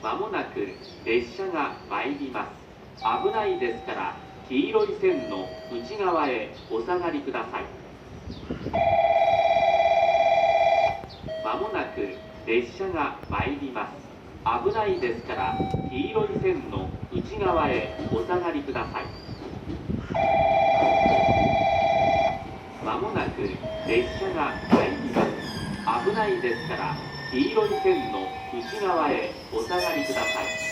まもなく列車が参ります。危ないですから黄色い線の内側へお下がりください。まもなく列車が参ります。危ないですから黄色い線の内側へお下がりください。まもなく列車が参ります。危ないですから黄色い線の内側へお下がりください。